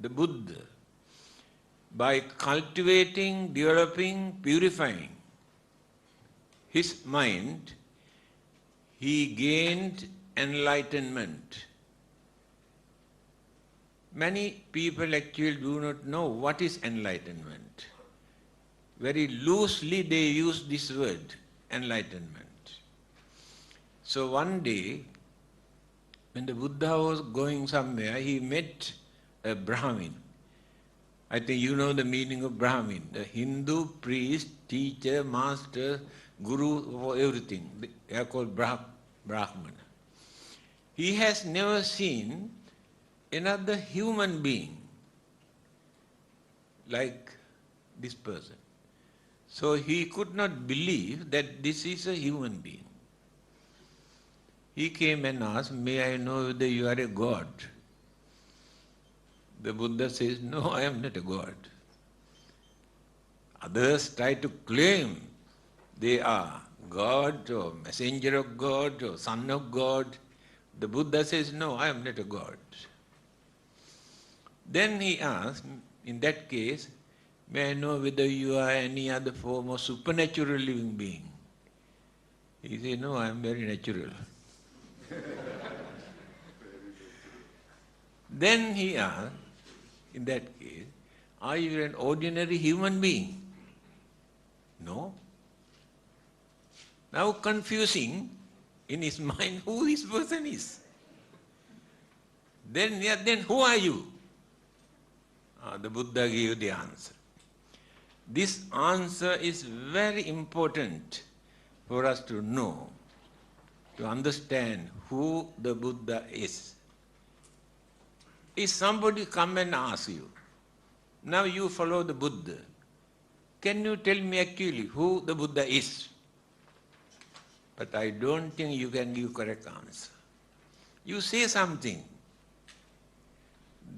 the Buddha, by cultivating, developing, purifying his mind, he gained enlightenment. Many people actually do not know what is enlightenment. Very loosely they use this word, enlightenment. So one day, when the Buddha was going somewhere, he met a Brahmin. I think you know the meaning of Brahmin, the Hindu priest, teacher, master, guru, for everything. They are called Brahmana. He has never seen another human being like this person. So he could not believe that this is a human being. He came and asked, "May I know whether you are a god?" The Buddha says, "No, I am not a god." Others try to claim they are God or messenger of God or son of God. The Buddha says, "No, I am not a god." Then he asked, in that case, "May I know whether you are any other form of supernatural living being?" He said, "No, I am very natural." Then he asked, in that case, "Are you an ordinary human being?" "No." Now confusing in his mind who this person is. Then who are you? The Buddha gave the answer. This answer is very important for us to know, to understand who the Buddha is. If somebody come and ask you, now you follow the Buddha, can you tell me actually who the Buddha is? But I don't think you can give correct answer. You say something.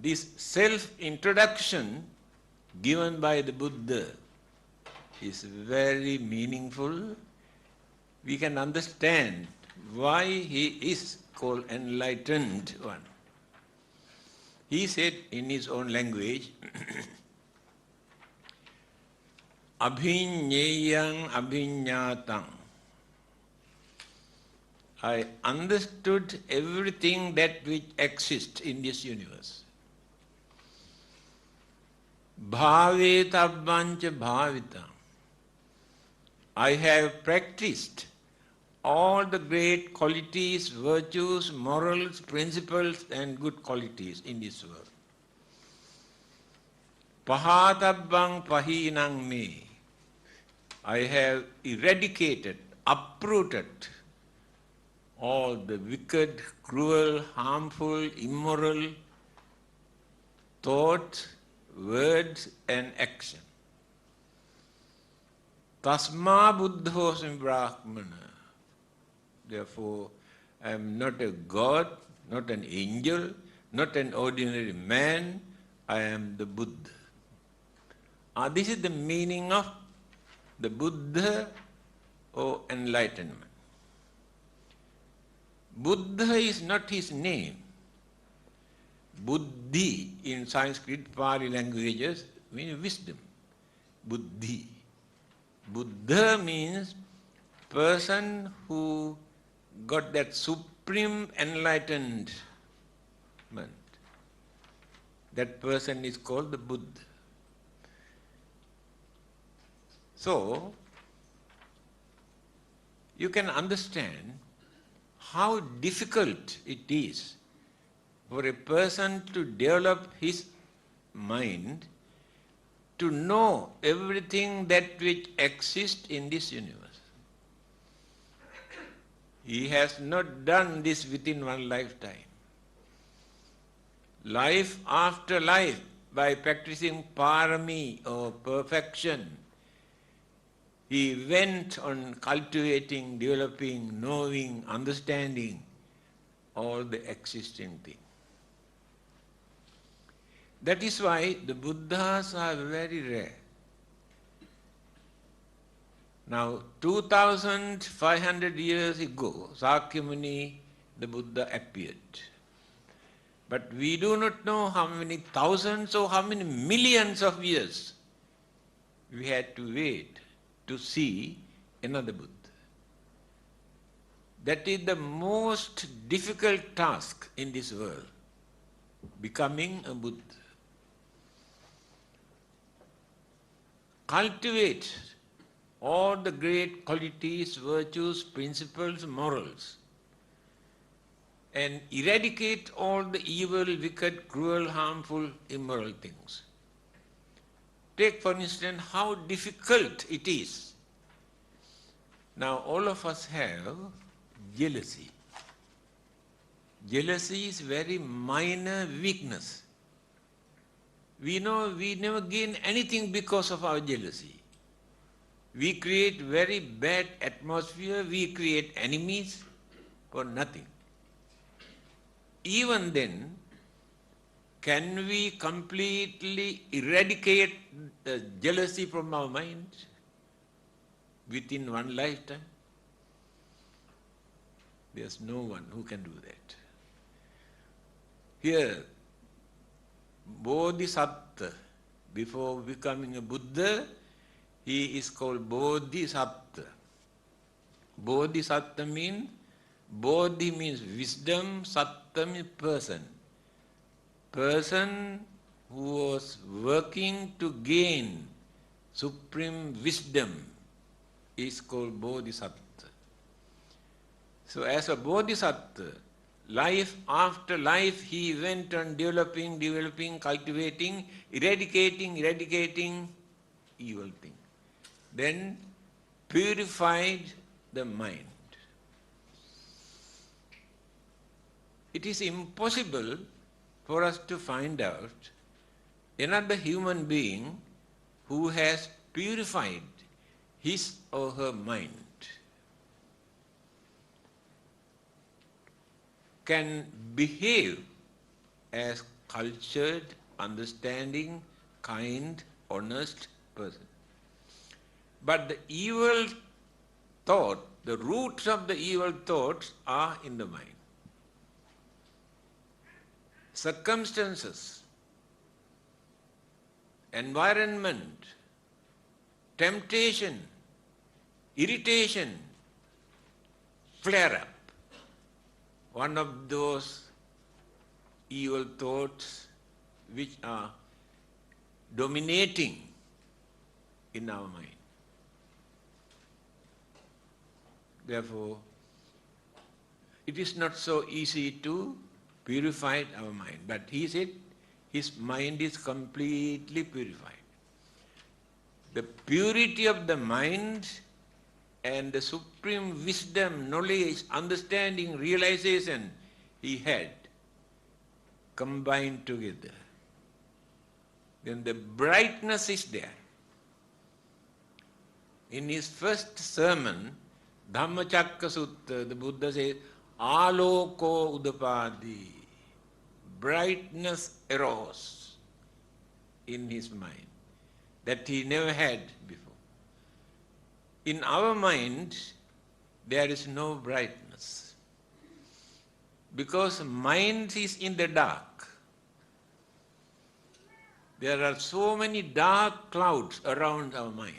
This self-introduction given by the Buddha is very meaningful. We can understand why he is called enlightened one. He said in his own language, "Abhinyeyang abhinyatam." I understood everything that which exists in this universe. Bhavetabbancha bhavitam. I have practiced all the great qualities, virtues, morals, principles, and good qualities in this world. Pahatabbang pahinang me. I have eradicated, uprooted all the wicked, cruel, harmful, immoral thoughts, words, and action. Tasma buddhosmi brahmana. Therefore, I am not a god, not an angel, not an ordinary man. I am the Buddha. This is the meaning of the Buddha or enlightenment. Buddha is not his name. Buddhi in Sanskrit, Pali languages means wisdom. Buddhi. Buddha means person who got that supreme enlightenment. That person is called the Buddha. So, you can understand how difficult it is for a person to develop his mind to know everything that which exists in this universe. He has not done this within one lifetime. Life after life, by practicing parami or perfection, he went on cultivating, developing, knowing, understanding all the existing things. That is why the Buddhas are very rare. Now, 2500 years ago, Sakyamuni, the Buddha appeared. But we do not know how many thousands or how many millions of years we had to wait to see another Buddha. That is the most difficult task in this world, becoming a Buddha. Cultivate all the great qualities, virtues, principles, morals, and eradicate all the evil, wicked, cruel, harmful, immoral things. Take, for instance, how difficult it is. Now, all of us have jealousy. Jealousy is very minor weakness. We know we never gain anything because of our jealousy. We create very bad atmosphere, we create enemies for nothing. Even then, can we completely eradicate the jealousy from our mind within one lifetime? There's no one who can do that. Here, Bodhisattva, before becoming a Buddha, he is called Bodhisattva. Bodhisattva means, Bodhi means wisdom, Sattva means person. Person who was working to gain supreme wisdom is called Bodhisattva. So as a Bodhisattva, life after life he went on developing, cultivating, eradicating evil things. Then purified the mind. It is impossible for us to find out another human being who has purified his or her mind, can behave as cultured, understanding, kind, honest person. But the evil thought, the roots of the evil thoughts are in the mind. Circumstances, environment, temptation, irritation, flare up. One of those evil thoughts which are dominating in our mind. Therefore, it is not so easy to purify our mind. But he said his mind is completely purified. The purity of the mind and the supreme wisdom, knowledge, understanding, realization he had combined together. Then the brightness is there. In his first sermon, Dhammacakka Sutta, the Buddha says, Aloko udapadi. Brightness arose in his mind that he never had before. In our mind, there is no brightness because mind is in the dark. There are so many dark clouds around our mind.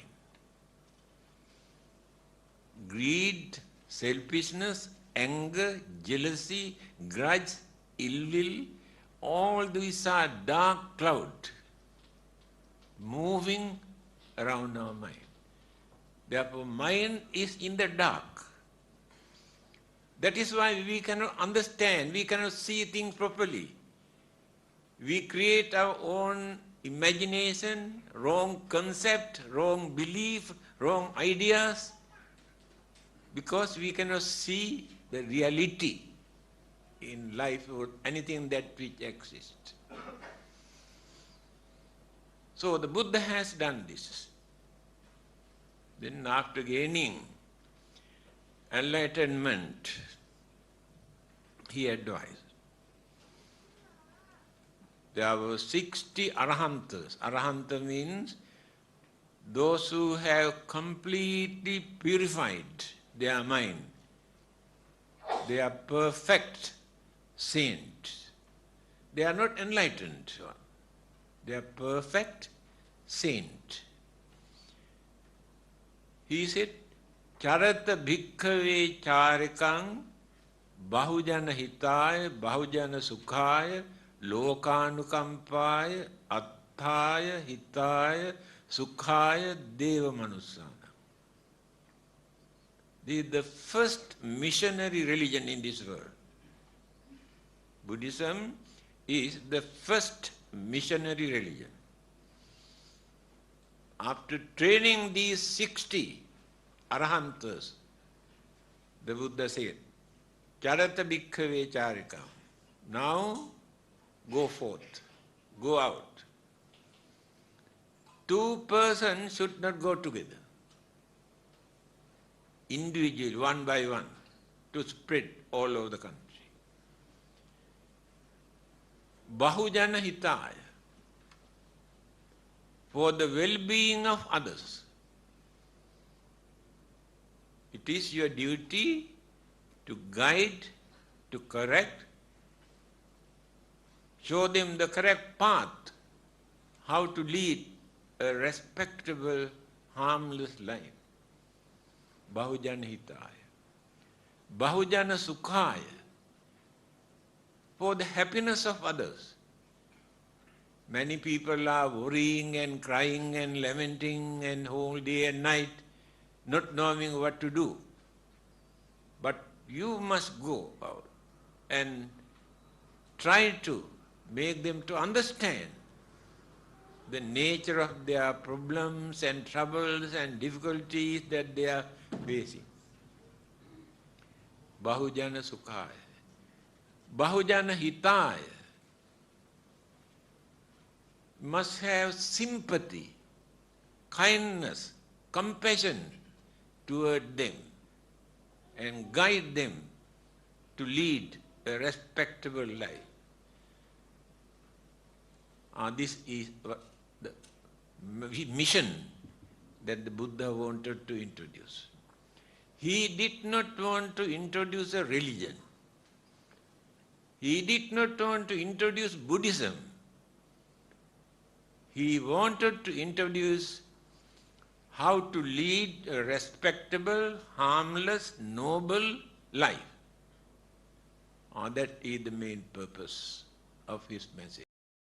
Greed, selfishness, anger, jealousy, grudge, ill will, all these are dark clouds moving around our mind. Therefore, mind is in the dark. That is why we cannot understand, we cannot see things properly. We create our own imagination, wrong concept, wrong belief, wrong ideas, because we cannot see the reality in life or anything that which exists. So the Buddha has done this. Then after gaining enlightenment, he advised. There were 60 Arahantas. Arahanta means those who have completely purified their mind. They are perfect saints. They are not enlightened. They are perfect saint. He said, Charata bhikkhave charikang bahujana hitaya bahujana sukhaya lokanukampaya atthaya hitaya sukhaya deva manusana. This is the first missionary religion in this world. Buddhism is the first missionary religion. After training these 60 Arahantas, the Buddha said, Charata bhikkhave charikam. Now go forth, go out. Two persons should not go together. Individually, one by one, to spread all over the country. Bahujana hitaya, for the well-being of others. It is your duty to guide, to correct, show them the correct path, how to lead a respectable, harmless life. Bahujana hitaya. Bahujana sukhaya, for the happiness of others. Many people are worrying and crying and lamenting and whole day and night, not knowing what to do. But you must go out and try to make them to understand the nature of their problems and troubles and difficulties that they are facing. Bahujana sukhaya. Bahujana hitaya. Must have sympathy, kindness, compassion toward them and guide them to lead a respectable life. This is the mission that the Buddha wanted to introduce. He did not want to introduce a religion. He did not want to introduce Buddhism. He wanted to introduce how to lead a respectable, harmless, noble life. That is the main purpose of his message.